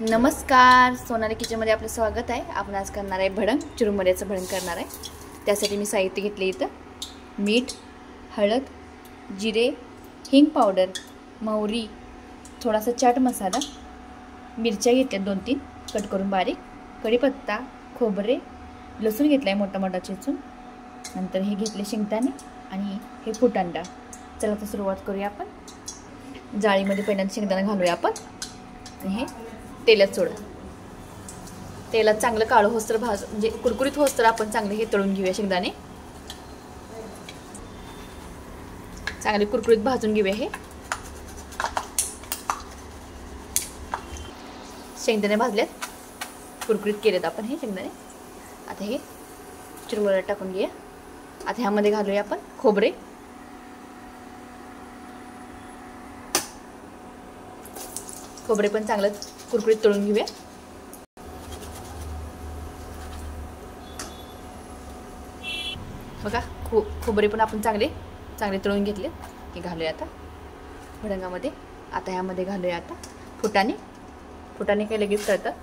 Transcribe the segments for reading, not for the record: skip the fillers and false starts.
नमस्कार, सोनाली किचनमध्ये आपलं स्वागत आहे। आपण आज करणार आहे भडंग, चिरुमुऱ्याचं भडंग करणार आहे। त्यासाठी मी साहित्य घेतले इथं मीठ, हळद, जिरे, हिंग पावडर, मोहरी, थोडासा चाट मसाला, मिरच्या घेतल्या 2-3 कट करून बारीक, कढीपत्ता, खोबरे, लसूण घेतलाय मोठा मोठा चेचून, नंतर हे घेतले शेंगदाणे आणि हे फुटाण डाळ। चला तर सुरुवात करूया आपण। जाळीमध्ये पहिल्यांदा शेंगदाणे घालूया आपण आणि हे तेलात सोडा। तेलात चांगलं काळं होस्तर भाज म्हणजे कुरकुरीत होस्तर आपण चांगले हे तळून घेऊया। शेंगदाणे चांगले कुरकुरीत भाजून घेऊया। हे शेंगदाणे भाजलेत, कुरकुरीत केलेत आपण हे शेंगदाणे। आता हे चिरमुऱ्यात टाकून घेऊया। आता ह्यामध्ये घालूया आपण खोबरे, खोबरे पण चांगलं कुरकुरीत तळून घेऊया। बघा खोबरे पण आपण चांगले तळून घेतले। हे घालूया आता भडंगामध्ये। आता ह्यामध्ये घालूया आता फुटाणे काही लगेच तळतात।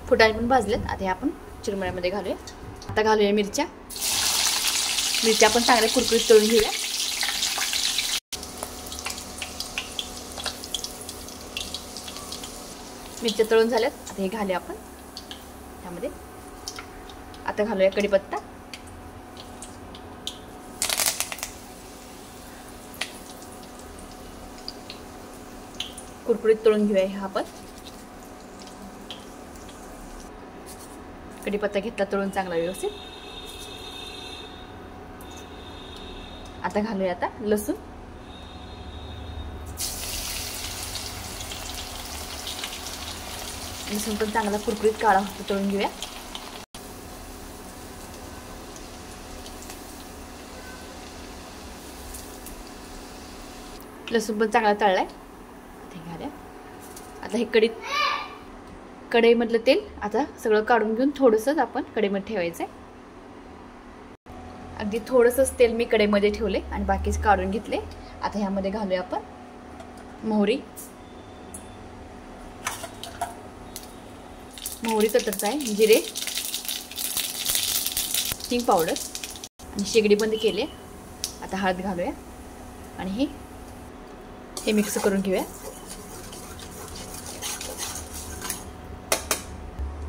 फुटाणे पण भाजलेत। आता हे आपण चिरमुऱ्यामध्ये घालूया। आता घालूया मिरच्या पण चांगल्या कुरकुरीत तळून घेऊया। मिरच्या तळून झाल्यात। आता हे घालूया आपण त्यामध्ये। आता घालूया कढीपत्ता, कुरकुरीत तळून घेऊया हे आपण। कढीपत्ता घेतला तळून चांगला व्यवस्थित। आता घालूया आता लसूण, लसूण पण चांगला कुरकुरीत काळा तळून घेऊया। लसूण पण चांगला तळलाय। ते घालूया। आता हे कढईमधलं तेल आता सगळं काढून घेऊन थोडंसं आपण कढईमध्ये ठेवायचंय। अगदी थोडंसंच तेल मी कढईमध्ये ठेवले आणि बाकीच काढून घेतले। आता ह्यामध्ये घालूया आपण मोहरी ततरत आहे, जिरे, हिंग पावडर आणि शेगडी बंद केले। आता हळद घालूया आणि हे मिक्स करून घेऊया।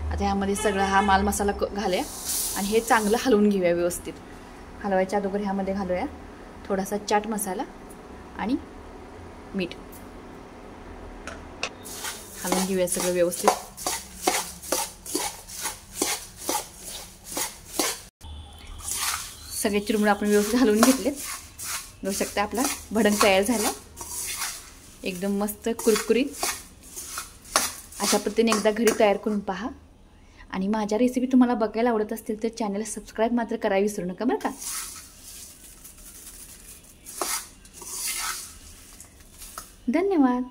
आता ह्यामध्ये सगळा हा माल मसाला घालूया आणि हे चांगलं हलवून घेऊया व्यवस्थित। हलवायच्या अगोदर ह्यामध्ये घालूया थोडासा चाट मसाला आणि मीठ। हलवून घेऊया सगळं व्यवस्थित। सगळे चिरमुरे आपण व्यवस्थित हलवून घेतलेत। बघू शकता आपला भडंग तयार झाला, एकदम मस्त कुरकुरीत। अशा पद्धतीने एकदा घरी तयार करून पहा आणि माझ्या रेसिपी तुम्हाला बघायला आवडत असतील तर चॅनलला सबस्क्राईब मात्र करायला विसरू नका बरं का। धन्यवाद।